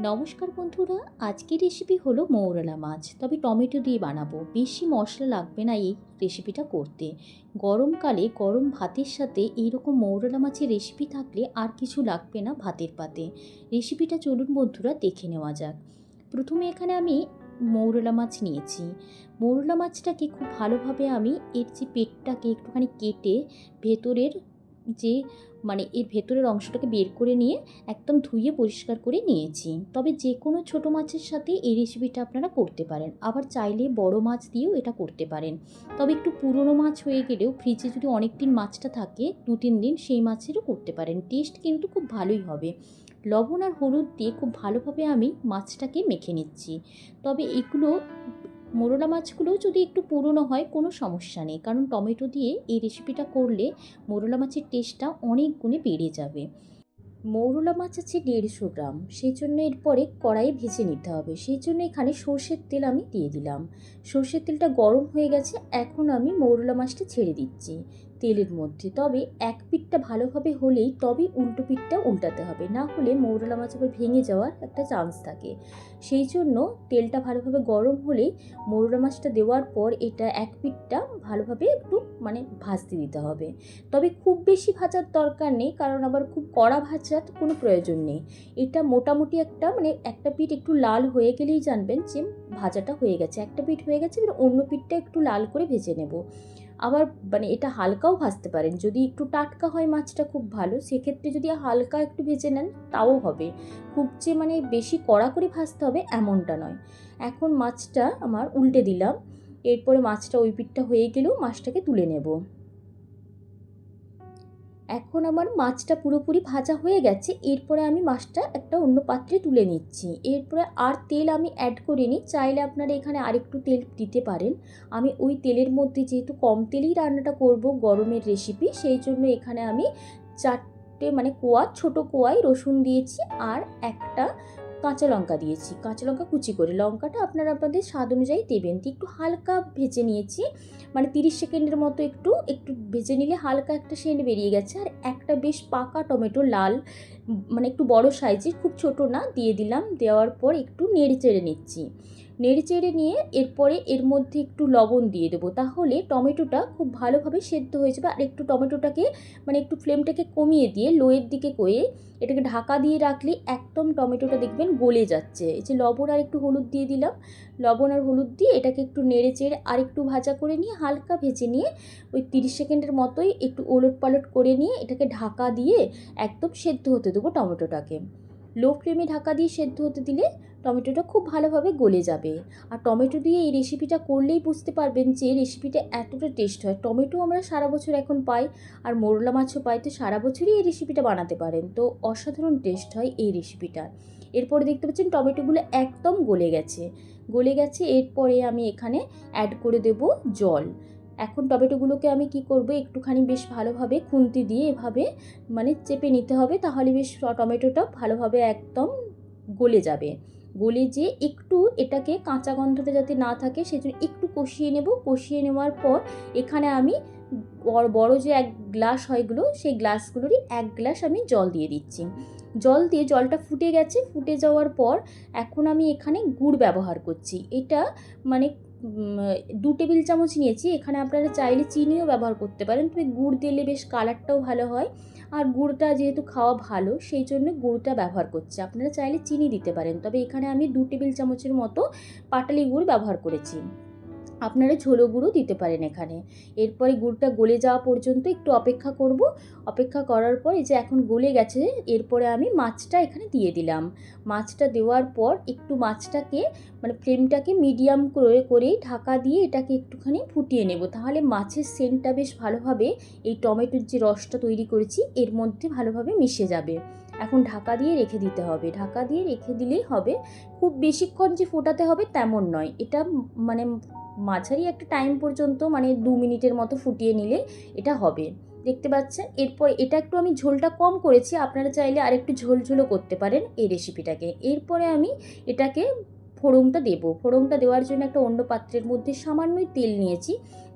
নমস্কার বন্ধুরা, আজকের রেসিপি হলো মৌরলা মাছ, তবে টমেটো দিয়ে বানাবো। বেশি মশলা লাগবে না এই রেসিপিটা করতে। গরমকালে গরম ভাতের সাথে এইরকম মৌরলা মাছের রেসিপি থাকলে আর কিছু লাগবে না ভাতের পাতে। রেসিপিটা চলুন বন্ধুরা দেখে নেওয়া যাক। প্রথমে এখানে আমি মৌরলা মাছ নিয়েছি। মৌরলা মাছটাকে খুব ভালোভাবে আমি এর যে পেটটাকে একটুখানি কেটে ভেতরের যে এর ভেতরের অংশটাকে বের করে নিয়ে একদম ধুয়ে পরিষ্কার করে নিয়েছি। তবে যে কোনো ছোটো মাছের সাথে এই রেসিপিটা আপনারা করতে পারেন, আবার চাইলে বড় মাছ দিয়েও এটা করতে পারেন। তবে একটু পুরনো মাছ হয়ে গেলেও ফ্রিজে যদি অনেক দিন মাছটা থাকে 2-3 দিন, সেই মাছেরও করতে পারেন। টেস্ট কিন্তু খুব ভালোই হবে। লবণ আর হলুদ দিয়ে খুব ভালোভাবে আমি মাছটাকে মেখে নিচ্ছি। তবে এগুলো মোরলা মাছগুলো যদি একটু পুরনো হয় কোনো সমস্যা নেই, কারণ টমেটো দিয়ে এই রেসিপিটা করলে মোরলা মাছের টেস্টটা অনেক গুণে বেড়ে যাবে। মৌরলা মাছ আছে 150 গ্রাম, সেই জন্য এরপরে কড়াইয়ে ভেজে নিতে হবে। সেই জন্য এখানে সর্ষের তেল আমি দিয়ে দিলাম। সর্ষের তেলটা গরম হয়ে গেছে, এখন আমি মৌরলা মাছটা ছেড়ে দিচ্ছি তেলের মধ্যে। তবে এক পিঠটা ভালোভাবে হলেই তবেই উল্টো পিঠটা উল্টাতে হবে, না হলে মৌরলা মাছ আবার ভেঙে যাওয়ার একটা চান্স থাকে। সেই জন্য তেলটা ভালোভাবে গরম হলেই মৌরলা মাছটা দেওয়ার পর এটা এক পিঠটা ভালোভাবে একটু ভাজতে দিতে হবে। তবে খুব বেশি ভাজার দরকার নেই, কারণ আবার খুব কড়া ভাজার কোনো প্রয়োজন নেই। এটা মোটামুটি একটা পিঠ একটু লাল হয়ে গেলেই জানবেন যে ভাজাটা হয়ে গেছে। একটা পিঠ হয়ে গেছে, এবার অন্য পিঠটা একটু লাল করে ভেজে নেব। আবার এটা হালকাও ভাজতে পারেন, যদি একটু টাটকা হয় মাছটা খুব ভালো। সেক্ষেত্রে যদি হালকা একটু ভেজে নেন তাও হবে। খুব যে বেশি কড়া করে ভাজতে হবে এমনটা নয়। এখন মাছটা আমার উল্টে দিলাম। এরপরে মাছটা ওই পিঠটা হয়ে গেলেও মাছটাকে তুলে নেব। এখন আমার মাছটা পুরোপুরি ভাজা হয়ে গেছে। এরপরে আমি মাছটা একটা অন্য পাত্রে তুলে নিচ্ছি। এরপরে আর তেল আমি অ্যাড করিনি, চাইলে আপনারা এখানে আরেকটু তেল দিতে পারেন। আমি ওই তেলের মধ্যে যেহেতু কম তেলেই রান্নাটা করব, গরমের রেসিপি, সেই জন্য এখানে আমি 4টে কোয়া, ছোটো কোয়ায় রসুন দিয়েছি আর একটা কাঁচা লঙ্কা দিয়েছি। কাঁচা লঙ্কা কুচি করে, লঙ্কাটা আপনারা আপনাদের স্বাদ অনুযায়ী দেবেন। একটু হালকা ভেজে নিয়েছি, 30 সেকেন্ডের মতো একটু একটু ভেজে নিলে হালকা একটা সেন্ট বেরিয়ে গেছে। আর একটা বেশ পাকা টমেটো, লাল একটু বড় সাইজের, খুব ছোট না, দিয়ে দিলাম। দেওয়ার পর একটু নেড়ে চেড়ে নিচ্ছি। নেড়ে চেড়ে নিয়ে এরপরে এর মধ্যে একটু লবণ দিয়ে দেবো, তাহলে টমেটোটা খুব ভালোভাবে সেদ্ধ হয়ে যাবে। আর একটু টমেটোটাকে একটু ফ্লেমটাকে কমিয়ে দিয়ে লোয়ের দিকে করে এটাকে ঢাকা দিয়ে রাখলে একদম টমেটোটা দেখবেন গলে যাচ্ছে। এই যে লবণ আর একটু হলুদ দিয়ে দিলাম, লবণ আর হলুদ দিয়ে এটাকে একটু নেড়ে চেড়ে আর একটু ভাজা করে নিয়ে, হালকা ভেজে নিয়ে ওই 30 সেকেন্ডের মতোই একটু ওলট পালট করে নিয়ে এটাকে ঢাকা দিয়ে একদম সেদ্ধ হতে দেবো টমেটোটাকে। লো ফ্লেমে ঢাকা দিয়ে সেদ্ধ হতে দিলে টমেটোটা খুব ভালোভাবে গলে যাবে। আর টমেটো দিয়ে এই রেসিপিটা করলেই বুঝতে পারবেন যে রেসিপিটা এতটা টেস্ট হয়। টমেটো আমরা সারা বছর এখন পাই, আর মোরলা মাছও পাই, তো সারা বছরই এই রেসিপিটা বানাতে পারেন। তো অসাধারণ টেস্ট হয় এই রেসিপিটা। এরপরে দেখতে পাচ্ছেন টমেটোগুলো একদম গলে গেছে। এরপরে আমি এখানে অ্যাড করে দেব জল। এখন টমেটোগুলোকে আমি কি করব, একটুখানি বেশ ভালোভাবে খুন্তি দিয়ে এভাবে চেপে নিতে হবে, তাহলে বেশ টমেটোটা ভালোভাবে একদম গলে যাবে। গলে যে একটু এটাকে কাঁচা গন্ধটা যাতে না থাকে সেজন্য একটু কষিয়ে নেব। কষিয়ে নেওয়ার পর এখানে আমি বড় যে 1 গ্লাস হয়গুলো, সেই গ্লাসগুলোরই 1 গ্লাস আমি জল দিয়ে দিচ্ছি। জল দিয়ে জলটা ফুটে গেছে। ফুটে যাওয়ার পর এখন আমি এখানে গুড় ব্যবহার করছি। এটা 2 টেবিল চামচ নিয়েছি। এখানে আপনারা চাইলে চিনিও ব্যবহার করতে পারেন, তবে গুড় দিলে বেশ কালারটাও ভালো হয়। আর গুড়টা যেহেতু খাওয়া ভালো, সেই জন্য গুড়টা ব্যবহার করছি। আপনারা চাইলে চিনি দিতে পারেন, তবে এখানে আমি 2 টেবিল চামচের মতো পাটালি গুড় ব্যবহার করেছি। আপনারা ঝোলো গুঁড়ো দিতে পারেন এখানে। এরপরে গুড়টা গলে যাওয়া পর্যন্ত একটু অপেক্ষা করব। অপেক্ষা করার পর এই যে এখন গলে গেছে, এরপরে আমি মাছটা এখানে দিয়ে দিলাম। মাছটা দেওয়ার পর একটু মাছটাকে ফ্লেমটাকে মিডিয়াম করেই ঢাকা দিয়ে এটাকে একটুখানি ফুটিয়ে নেব, তাহলে মাছের সেন্টটা বেশ ভালোভাবে এই টমেটোর যে রসটা তৈরি করেছি এর মধ্যে ভালোভাবে মিশে যাবে। এখন ঢাকা দিয়ে রেখে দিতে হবে। ঢাকা দিয়ে রেখে দিলেই হবে। খুব বেশিক্ষণ যে ফোটাতে হবে তেমন নয়। এটা মাঝারি একটা টাইম পর্যন্ত 2 মিনিটের মতো ফুটিয়ে নিলে এটা হবে। দেখতে পাচ্ছেন। এরপর এটা একটু আমি ঝোলটা কম করেছি, আপনারা চাইলে আরেকটু ঝোলঝোলও করতে পারেন এই রেসিপিটাকে। এরপরে আমি এটাকে ফোড়নটা দেব। ফোড়নটা দেওয়ার জন্য একটা অন্য পাত্রের মধ্যে সামান্যই তেল নিয়েছি।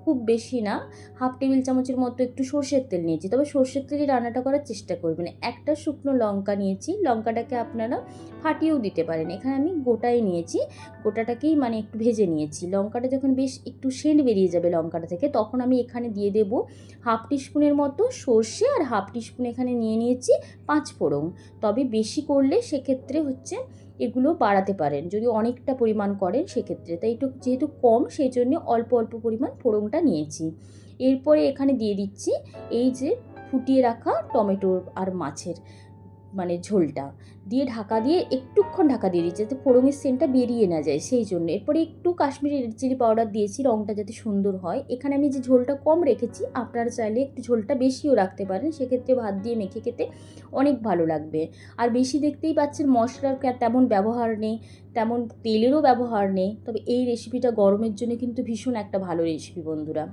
খুব বেশি না, হাফ টেবিল চামচের মতো একটু সর্ষের তেল নিয়েছি, তবে সর্ষের তেলই রান্নাটা করার চেষ্টা করবেন। একটা শুকনো লঙ্কা নিয়েছি, লঙ্কাটাকে আপনারা ফাটিয়েও দিতে পারেন, এখানে আমি গোটাই নিয়েছি, গোটাটাকেই মানে একটু ভেজে নিয়েছি। লঙ্কাটা যখন বেশ একটু সেন্ট বেরিয়ে যাবে লঙ্কাটা থেকে, তখন আমি এখানে দিয়ে দেব হাফ টিস্পুনের মতো সর্ষে, আর হাফ টিস্পুন এখানে নিয়েছি পাঁচ ফোড়ন। তবে বেশি করলে সেক্ষেত্রে হচ্ছে এগুলো বাড়াতে পারেন, যদি অনেকটা পরিমাণ করেন সেক্ষেত্রে, তাই একটু যেহেতু কম সেই জন্য অল্প অল্প পরিমাণ ফোড়নটা নিয়েছি। এরপরে এখানে দিয়ে দিচ্ছি এই যে ফুটিয়ে রাখা টমেটো আর মাছের মানে ঝোলটা, দিয়ে ঢাকা দিয়ে একটুক্ষণ ঢাকা দিয়ে দিচ্ছি যাতে ফোড়নের সেন্টটা বেরিয়ে না যায় সেই জন্য। এরপরে একটু কাশ্মীরি রেড চিলি পাউডার দিয়েছি রঙটা যাতে সুন্দর হয়। এখানে আমি যে ঝোলটা কম রেখেছি, আপনারা চাইলে একটু ঝোলটা বেশিও রাখতে পারেন, সেক্ষেত্রে ভাত দিয়ে মেখে খেতে অনেক ভালো লাগবে। আর বেশি দেখতেই পাচ্ছেন মশলার তেমন ব্যবহার নেই, তেমন তেলেরও ব্যবহার নেই, তবে এই রেসিপিটা গরমের জন্য কিন্তু ভীষণ একটা ভালো রেসিপি বন্ধুরা।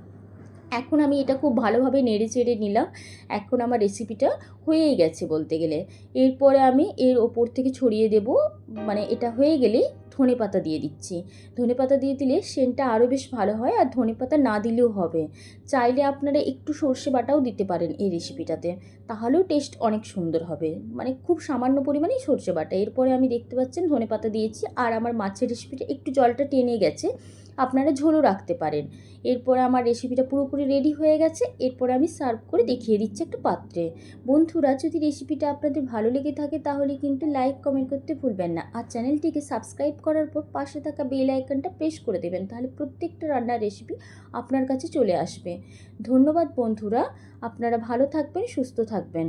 এখন আমি এটা খুব ভালোভাবে নেড়ে চেড়ে নিলাম, এখন আমার রেসিপিটা হয়েই গেছে বলতে গেলে। এরপরে আমি এর ওপর থেকে ছড়িয়ে দেব, মানে এটা হয়ে গেলেই ধনেপাতা দিয়ে দিচ্ছি। ধনেপাতা দিয়ে দিলে সেন্টটা আরও বেশ ভালো হয়, আর ধনেপাতা না দিলেও হবে, চাইলে আপনারা একটু সর্ষে বাটাও দিতে পারেন এই রেসিপিটাতে, তাহলেও টেস্ট অনেক সুন্দর হবে, মানে খুব সামান্য পরিমাণেই সর্ষে বাটা। এরপরে আমি দেখতে পাচ্ছেন ধনেপাতা দিয়েছি, আর আমার মাছের রেসিপিটা একটু জলটা টেনে গেছে, আপনারা ঝোলও রাখতে পারেন। এরপরে আমার রেসিপিটা পুরোপুরি রেডি হয়ে গেছে, এরপরে আমি সার্ভ করে দেখিয়ে দিচ্ছি একটা পাত্রে। বন্ধুরা, যদি রেসিপিটা আপনাদের ভালো লেগে থাকে তাহলে কিন্তু লাইক কমেন্ট করতে ভুলবেন না, আর চ্যানেলটিকে সাবস্ক্রাইব করার পর পাশে থাকা বেল আইকনটা প্রেস করে দেবেন, তাহলে প্রত্যেকটা রান্নার রেসিপি আপনার কাছে চলে আসবে। ধন্যবাদ বন্ধুরা, আপনারা ভালো থাকবেন, সুস্থ থাকবেন।